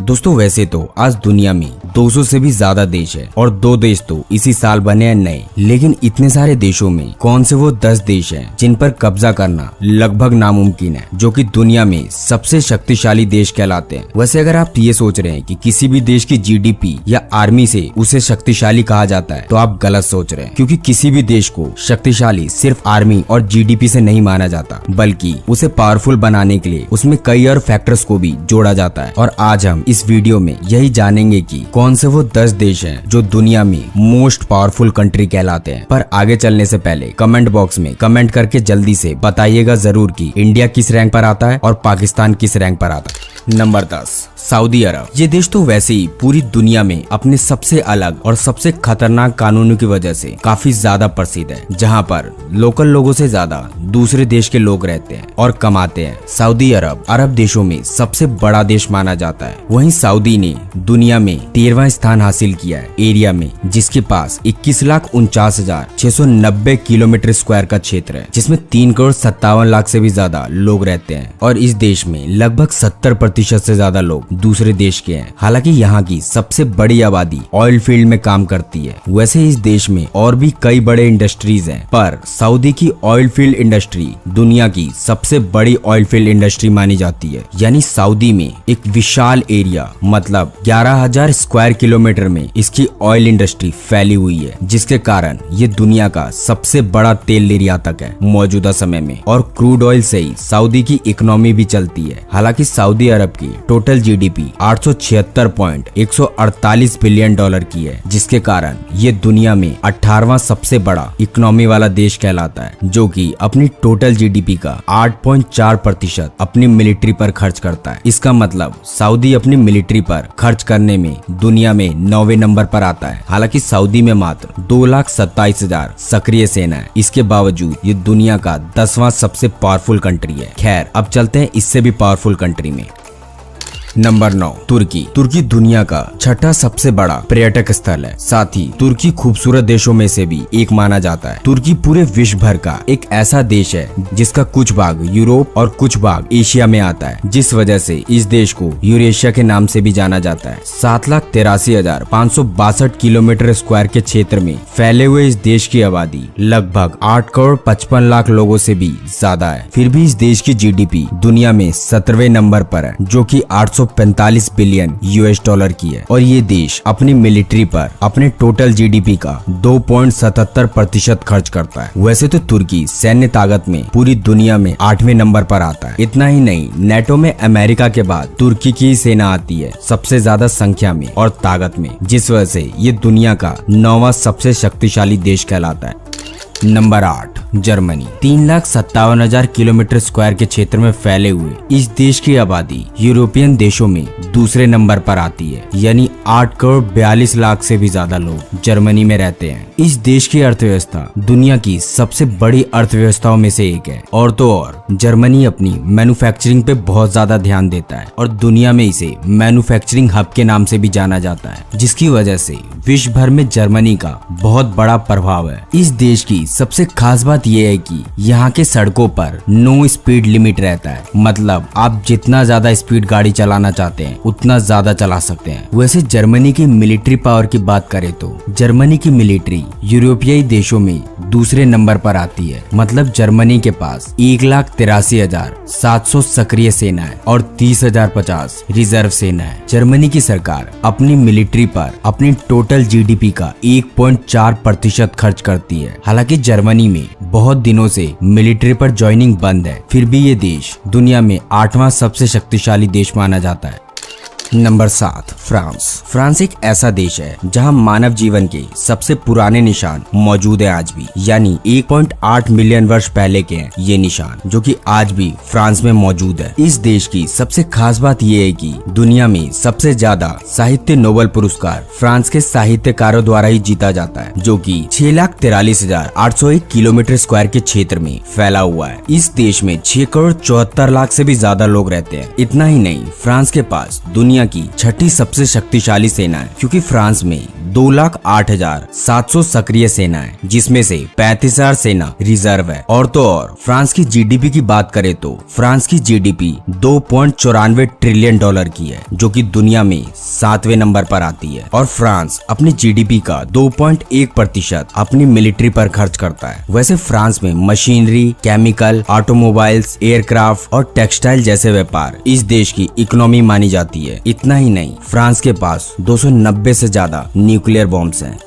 दोस्तों वैसे तो आज दुनिया में 200 से भी ज्यादा देश है और 2 देश तो इसी साल बने हैं नए। लेकिन इतने सारे देशों में कौन से वो 10 देश हैं जिन पर कब्जा करना लगभग नामुमकिन है, जो कि दुनिया में सबसे शक्तिशाली देश कहलाते हैं। वैसे अगर आप ये सोच रहे हैं कि किसी भी देश की जीडीपी या आर्मी से उसे शक्तिशाली कहा जाता है तो आप गलत सोच रहे हैं, क्योंकि किसी भी देश को शक्तिशाली सिर्फ आर्मी और जीडीपी से नहीं माना जाता, बल्कि उसे पावरफुल बनाने के लिए उसमें कई और फैक्टर्स को भी जोड़ा जाता है। और आज हम इस वीडियो में यही जानेंगे कि कौन से वो 10 देश हैं जो दुनिया में मोस्ट पावरफुल कंट्री कहलाते हैं। पर आगे चलने से पहले कमेंट बॉक्स में कमेंट करके जल्दी से बताइएगा जरूर कि इंडिया किस रैंक पर आता है और पाकिस्तान किस रैंक पर आता है। नंबर 10, सऊदी अरब। ये देश तो वैसे ही पूरी दुनिया में अपने सबसे अलग और सबसे खतरनाक कानूनों की वजह से काफी ज्यादा प्रसिद्ध है, जहाँ पर लोकल लोगों से ज्यादा दूसरे देश के लोग रहते हैं और कमाते हैं। सऊदी अरब अरब देशों में सबसे बड़ा देश माना जाता है। वहीं सऊदी ने दुनिया में 13वां स्थान हासिल किया है एरिया में, जिसके पास 21,49,690 किलोमीटर स्क्वायर का क्षेत्र है, जिसमें 3,57,00,000 से भी ज्यादा लोग रहते हैं। और इस देश में लगभग 70% से ज्यादा लोग दूसरे देश के हैं। हालांकि यहाँ की सबसे बड़ी आबादी ऑयल फील्ड में काम करती है। वैसे इस देश में और भी कई बड़े इंडस्ट्रीज हैं, पर सऊदी की ऑयल फील्ड इंडस्ट्री दुनिया की सबसे बड़ी ऑयल फील्ड इंडस्ट्री मानी जाती है। यानी सऊदी में एक विशाल एरिया मतलब 11,000 स्क्वायर किलोमीटर में इसकी ऑयल इंडस्ट्री फैली हुई है, जिसके कारण ये दुनिया का सबसे बड़ा तेल निर्यातक है मौजूदा समय में। और क्रूड ऑयल से ही सऊदी की इकोनॉमी भी चलती है। हालांकि सऊदी अरब की टोटल जीडीपी 876.148 बिलियन डॉलर की है, जिसके कारण ये दुनिया में 18वां सबसे बड़ा इकोनॉमी वाला देश कहलाता है, जो कि अपनी टोटल जीडीपी का 8.4% अपनी मिलिट्री पर खर्च करता है। इसका मतलब सऊदी अपनी मिलिट्री पर खर्च करने में दुनिया में 9वें नंबर पर आता है। हालांकि सऊदी में मात्र 2,27,000 सक्रिय सेना है। इसके बावजूद ये दुनिया का 10वां सबसे पावरफुल कंट्री है। खैर अब चलते हैं इससे भी पावरफुल कंट्री में। नंबर 9, तुर्की। तुर्की दुनिया का 6ठा सबसे बड़ा पर्यटक स्थल है। साथ ही तुर्की खूबसूरत देशों में से भी एक माना जाता है। तुर्की पूरे विश्व भर का एक ऐसा देश है जिसका कुछ भाग यूरोप और कुछ भाग एशिया में आता है, जिस वजह से इस देश को यूरेशिया के नाम से भी जाना जाता है। 7,83,562 किलोमीटर स्क्वायर के क्षेत्र में फैले हुए इस देश की आबादी लगभग 8,55,00,000 लोगों से भी ज्यादा है। फिर भी इस देश की जीडीपी दुनिया में 17वें नंबर पर है, जो कि 845 बिलियन यूएस डॉलर की है। और ये देश अपनी मिलिट्री पर अपने टोटल जीडीपी का 2.77% खर्च करता है। वैसे तो तुर्की सैन्य ताकत में पूरी दुनिया में 8वें नंबर पर आता है। इतना ही नहीं, नेटो में अमेरिका के बाद तुर्की की सेना आती है सबसे ज्यादा संख्या में और ताकत में, जिस वजह से ये दुनिया का 9वां सबसे शक्तिशाली देश कहलाता है। Number 8, Germany. 3,57,000 किलोमीटर स्क्वायर के क्षेत्र में फैले हुए इस देश की आबादी यूरोपियन देशों में दूसरे नंबर पर आती है। यानी 8,42,00,000 से भी ज्यादा लोग जर्मनी में रहते हैं। इस देश की अर्थव्यवस्था दुनिया की सबसे बड़ी अर्थव्यवस्थाओं में से एक है। और तो और जर्मनी अपनी मैन्युफैक्चरिंग पे बहुत ज्यादा ध्यान देता है और दुनिया में इसे मैन्युफैक्चरिंग हब के नाम से भी जाना जाता है, जिसकी वजह से विश्व भर में जर्मनी का बहुत बड़ा प्रभाव है। इस देश की सबसे खास बात यह है कि यहाँ के सड़कों पर नो स्पीड लिमिट रहता है। मतलब आप जितना ज्यादा स्पीड गाड़ी चलाना चाहते हैं उतना ज्यादा चला सकते हैं। वैसे जर्मनी की मिलिट्री पावर की बात करें तो जर्मनी की मिलिट्री यूरोपीय देशों में दूसरे नंबर पर आती है। मतलब जर्मनी के पास 1,83,700 सक्रिय सेना है और 30,050 रिजर्व सेना है। जर्मनी की सरकार अपनी मिलिट्री पर अपनी टोटल जीडीपी का 1.4% खर्च करती है। हालांकि जर्मनी में बहुत दिनों से मिलिट्री पर ज्वाइनिंग बंद है, फिर भी ये देश दुनिया में 8वां सबसे शक्तिशाली देश माना जाता है। Number 7, France. फ्रांस एक ऐसा देश है जहां मानव जीवन के सबसे पुराने निशान मौजूद है आज भी। यानी 1.8 मिलियन वर्ष पहले के हैं ये निशान, जो कि आज भी फ्रांस में मौजूद है। इस देश की सबसे खास बात ये है कि दुनिया में सबसे ज्यादा साहित्य नोबेल पुरस्कार फ्रांस के साहित्यकारों द्वारा ही जीता जाता है, जो कि 6,43,801 किलोमीटर स्क्वायर के क्षेत्र में फैला हुआ है। इस देश में 6,74,00,000 से भी ज्यादा लोग रहते हैं। इतना ही नहीं, फ्रांस के पास दुनिया की 6ठी सबसे शक्तिशाली सेना है, क्योंकि फ्रांस में 2,08,700 सक्रिय सेना है, जिसमें से 35,000 सेना रिजर्व है। और तो और फ्रांस की जीडीपी की बात करें तो फ्रांस की जीडीपी $2.94 ट्रिलियन की है, जो कि दुनिया में 7वें नंबर पर आती है। और फ्रांस अपनी जीडीपी का 2.1% अपनी मिलिट्री पर खर्च करता है। वैसे फ्रांस में मशीनरी, केमिकल, ऑटोमोबाइल्स, एयरक्राफ्ट और टेक्सटाइल जैसे व्यापार इस देश की इकोनॉमी मानी जाती है। इतना ही नहीं, फ्रांस के पास 290 से ज्यादा न्यूक्लियर बॉम्ब्स हैं।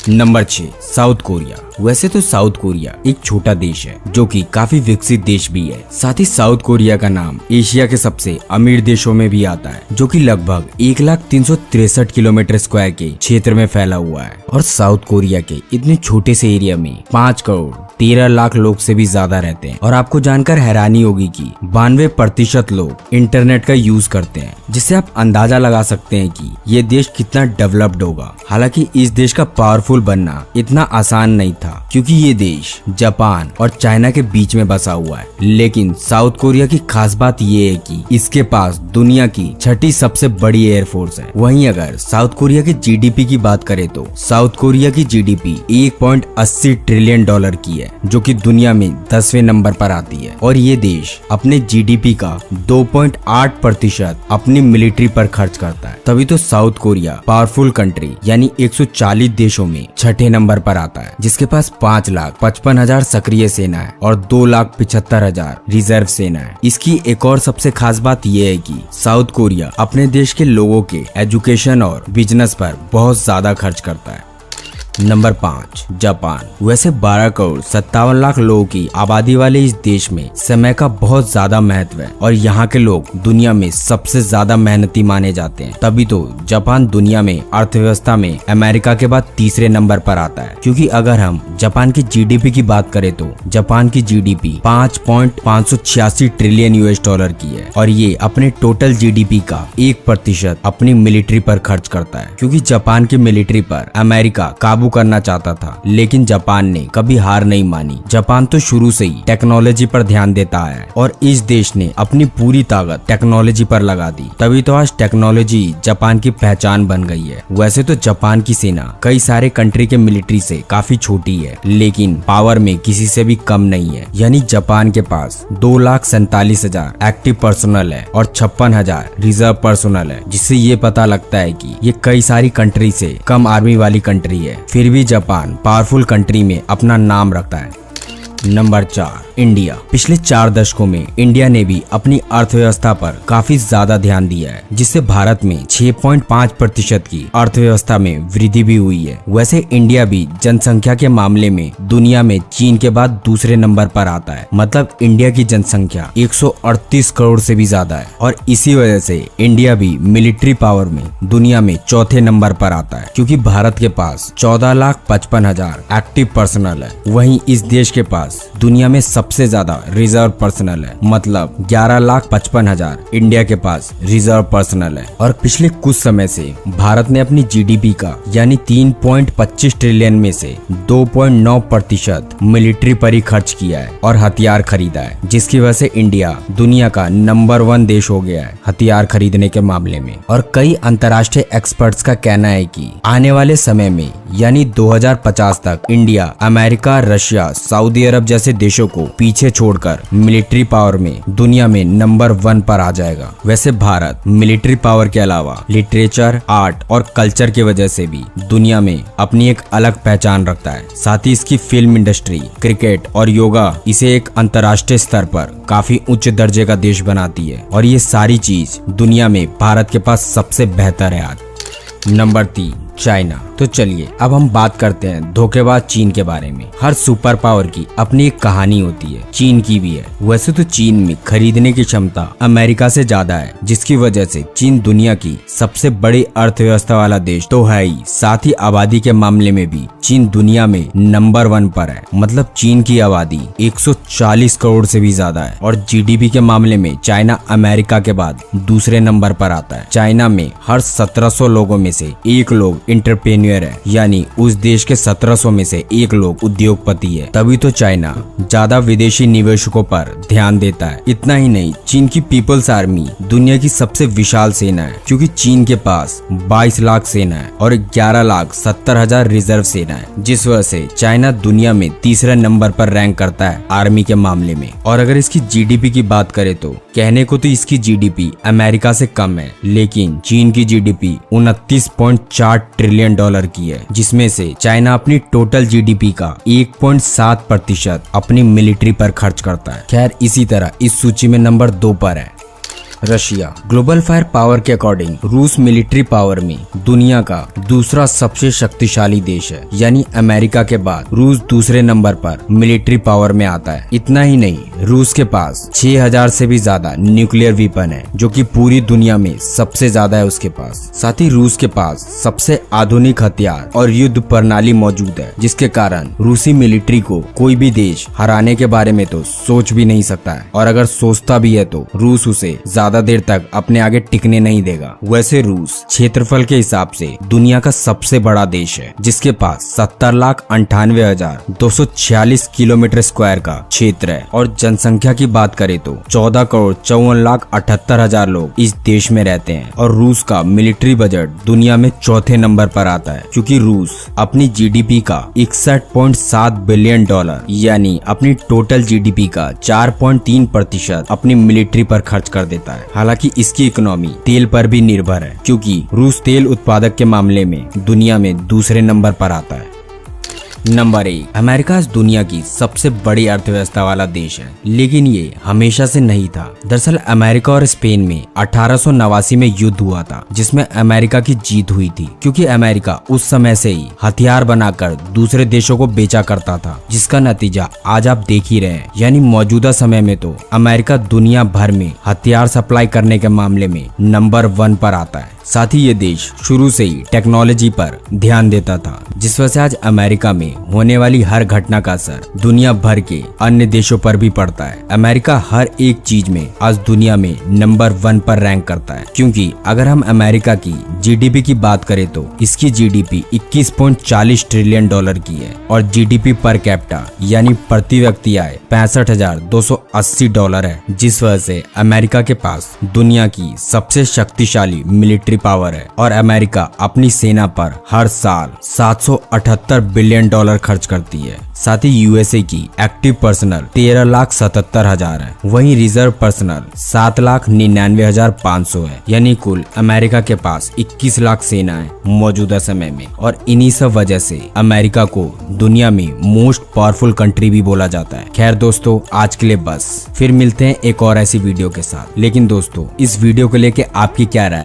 Number 6, south Korea. वैसे तो साउथ कोरिया एक छोटा देश है, जो कि काफी विकसित देश भी है। साथ ही साउथ कोरिया का नाम एशिया के सबसे अमीर देशों में भी आता है, जो कि लगभग 1,363 किलोमीटर स्क्वायर के क्षेत्र में फैला हुआ है। और साउथ कोरिया के इतने छोटे से एरिया में 5 करोड़ 13 लाख लोग से भी ज्यादा रहते हैं। और आपको जानकर हैरानी होगी कि 92% लोग इंटरनेट का यूज करते हैं, जिससे आप अंदाजा लगा सकते हैं कि ये देश कितना डेवलप्ड होगा। हालांकि इस देश का पावरफुल बनना इतना आसान नहीं था, क्योंकि ये देश जापान और चाइना के बीच में बसा हुआ है। लेकिन साउथ कोरिया की खास बात ये है कि इसके पास दुनिया की 6ठी सबसे बड़ी एयरफोर्स है। वहीं अगर साउथ कोरिया की जीडीपी की बात करें तो साउथ कोरिया की जीडीपी $1.80 ट्रिलियन की है, जो कि दुनिया में 10वें नंबर पर आती है। और ये देश अपने जीडीपी का 2.8% अपनी मिलिट्री पर खर्च करता है। तभी तो साउथ कोरिया पावरफुल कंट्री यानी 140 देशों में 6ठे नंबर पर आता है, जिसके पास 5,55,000 सक्रिय सेना है और 2,75,000 रिजर्व सेना है। इसकी एक और सबसे खास बात यह है कि साउथ कोरिया अपने देश के लोगों के एजुकेशन और बिजनेस पर बहुत ज्यादा खर्च करता है। Number 5, Japan. वैसे 12 करोड़ 57 लाख लोगों की आबादी वाले इस देश में समय का बहुत ज्यादा महत्व है और यहाँ के लोग दुनिया में सबसे ज्यादा मेहनती माने जाते हैं। तभी तो जापान दुनिया में अर्थव्यवस्था में अमेरिका के बाद तीसरे नंबर पर आता है। क्योंकि अगर हम जापान की जीडीपी की बात करें तो जापान की जीडीपी 5.586 ट्रिलियन US की है और ये अपने टोटल जीडीपी का 1% अपनी मिलिट्री पर खर्च करता है। क्योंकि जापान की मिलिट्री पर अमेरिका काबू करना चाहता था, लेकिन जापान ने कभी हार नहीं मानी। जापान तो शुरू से ही टेक्नोलॉजी पर ध्यान देता है और इस देश ने अपनी पूरी ताकत टेक्नोलॉजी पर लगा दी। तभी तो आज टेक्नोलॉजी जापान की पहचान बन गई है। वैसे तो जापान की सेना कई सारे कंट्री के मिलिट्री से काफी छोटी है, लेकिन पावर में किसी से भी कम नहीं है। यानी जापान के पास 2,47,000 एक्टिव पर्सनल है और 56,000 रिजर्व पर्सनल है, जिससे ये पता लगता है कि ये कई सारी कंट्री से कम आर्मी वाली कंट्री है। फिर भी जापान पावरफुल कंट्री में अपना नाम रखता है। Number 4, India. पिछले 4 दशकों में इंडिया ने भी अपनी अर्थव्यवस्था पर काफी ज्यादा ध्यान दिया है, जिससे भारत में 6.5% की अर्थव्यवस्था में वृद्धि भी हुई है। वैसे इंडिया भी जनसंख्या के मामले में दुनिया में चीन के बाद दूसरे नंबर पर आता है। मतलब इंडिया की जनसंख्या 138 करोड़ से भी ज्यादा है और इसी वजह से इंडिया भी मिलिट्री पावर में दुनिया में चौथे नंबर पर आता है, क्योंकि भारत के पास 14,55,000 एक्टिव पर्सनल है। वहीं इस देश के पास दुनिया में सबसे ज्यादा रिजर्व पर्सनल है, मतलब 11,55,000 इंडिया के पास रिजर्व पर्सनल है। और पिछले कुछ समय से भारत ने अपनी जीडीपी का यानी 3.25 ट्रिलियन में से 2.9% मिलिट्री पर ही खर्च किया है और हथियार खरीदा है, जिसकी वजह से इंडिया दुनिया का नंबर 1 देश हो गया है हथियार खरीदने के मामले में। और कई अंतर्राष्ट्रीय एक्सपर्ट्स का कहना है कि आने वाले समय में यानी 2050 तक इंडिया अमेरिका, रशिया, सऊदी अरब जैसे देशों को पीछे छोड़कर मिलिट्री पावर में दुनिया में नंबर 1 पर आ जाएगा। वैसे भारत मिलिट्री पावर के अलावा लिटरेचर, आर्ट और कल्चर की वजह से भी दुनिया में अपनी एक अलग पहचान रखता है। साथ ही इसकी फिल्म इंडस्ट्री, क्रिकेट और योगा इसे एक अंतर्राष्ट्रीय स्तर पर काफी उच्च दर्जे का देश बनाती है और ये सारी चीज दुनिया में भारत के पास सबसे बेहतर है आज। Number 3, China. तो चलिए अब हम बात करते हैं धोखेबाज चीन के बारे में। हर सुपर पावर की अपनी एक कहानी होती है, चीन की भी है। वैसे तो चीन में खरीदने की क्षमता अमेरिका से ज्यादा है, जिसकी वजह से चीन दुनिया की सबसे बड़ी अर्थव्यवस्था वाला देश तो है ही, साथ ही आबादी के मामले में भी चीन दुनिया में नंबर 1 पर है। मतलब चीन की आबादी 140 करोड़ से भी ज्यादा है और जीडीपी के मामले में चाइना अमेरिका के बाद दूसरे नंबर पर आता है। चाइना में हर 1700 लोगों में से 1 लोग एंटरप्रेन्योर एंटरप्रेन्योर है, यानी उस देश के 1700 में से एक लोग उद्योगपति है। तभी तो चाइना ज्यादा विदेशी निवेशकों पर ध्यान देता है। इतना ही नहीं, चीन की पीपल्स आर्मी दुनिया की सबसे विशाल सेना है, क्योंकि चीन के पास 22 लाख सेना है और 11,70,000 रिजर्व सेना है, जिस वजह से चाइना दुनिया में तीसरे नंबर पर रैंक करता है आर्मी के मामले में। और अगर इसकी जीडीपी की बात करें तो कहने को तो इसकी जीडीपी अमेरिका से कम है, लेकिन चीन की जीडीपी 29.4 ट्रिलियन डॉलर की है, जिसमें से चाइना अपनी टोटल जीडीपी का 1.7% अपनी मिलिट्री पर खर्च करता है। खैर, इसी तरह इस सूची में नंबर 2 पर है रशिया। ग्लोबल फायर पावर के अकॉर्डिंग रूस मिलिट्री पावर में दुनिया का दूसरा सबसे शक्तिशाली देश है, यानी अमेरिका के बाद रूस दूसरे नंबर पर मिलिट्री पावर में आता है। इतना ही नहीं, रूस के पास 6000 से भी ज्यादा न्यूक्लियर वेपन है, जो कि पूरी दुनिया में सबसे ज्यादा है उसके पास। साथ ही रूस के पास सबसे आधुनिक हथियार और युद्ध प्रणाली मौजूद है, जिसके कारण रूसी मिलिट्री को कोई भी देश हराने के बारे में तो सोच भी नहीं सकता है, और अगर सोचता भी है तो रूस उसे ज्यादा देर तक अपने आगे टिकने नहीं देगा। वैसे रूस क्षेत्रफल के हिसाब से दुनिया का सबसे बड़ा देश है, जिसके पास 70,98,246 किलोमीटर स्क्वायर का क्षेत्र है, और जनसंख्या की बात करें तो 14,54,78,000 लोग इस देश में रहते हैं। और रूस का मिलिट्री बजट दुनिया में चौथे नंबर पर आता है, क्योंकि रूस अपनी जीडीपी का 61.7 बिलियन डॉलर यानी अपनी टोटल जीडीपी का 4.3% अपनी मिलिट्री पर खर्च कर देता है। हालांकि इसकी इकोनॉमी तेल पर भी निर्भर है, क्योंकि रूस तेल उत्पादक के मामले में दुनिया में दूसरे नंबर पर आता है। नंबर 1, अमेरिका दुनिया की सबसे बड़ी अर्थव्यवस्था वाला देश है, लेकिन ये हमेशा से नहीं था। दरअसल अमेरिका और स्पेन में 1889 में युद्ध हुआ था, जिसमें अमेरिका की जीत हुई थी, क्योंकि अमेरिका उस समय से ही हथियार बनाकर दूसरे देशों को बेचा करता था, जिसका नतीजा आज आप देख ही रहे हैं। यानी मौजूदा समय में तो अमेरिका दुनिया भर में हथियार सप्लाई करने के मामले में नंबर 1 पर आता है। साथ ही ये देश शुरू से ही टेक्नोलॉजी पर ध्यान देता था, जिस वजह से आज अमेरिका में होने वाली हर घटना का असर दुनिया भर के अन्य देशों पर भी पड़ता है। अमेरिका हर एक चीज में आज दुनिया में नंबर 1 पर रैंक करता है, क्योंकि अगर हम अमेरिका की जीडीपी की बात करें तो इसकी जीडीपी 21.40 ट्रिलियन डॉलर की है, और जीडीपी पर कैपिटा यानी प्रति व्यक्ति आय 65,280 डॉलर है, जिस वजह से अमेरिका के पास दुनिया की सबसे शक्तिशाली मिलिट्री पावर है। और अमेरिका अपनी सेना पर हर साल 778 बिलियन डॉलर खर्च करती है। साथ ही यूएसए की एक्टिव पर्सनल 13,77,000 है, वहीं रिजर्व पर्सनल 7,99,500 है, यानी कुल अमेरिका के पास 21 लाख सेना है मौजूदा समय में। और इन्हीं सब वजह से अमेरिका को दुनिया में मोस्ट पावरफुल कंट्री भी बोला जाता है। खैर दोस्तों, आज के लिए बस, फिर मिलते हैं एक और ऐसी वीडियो के साथ। लेकिन दोस्तों, इस वीडियो को लेके आपकी क्या राय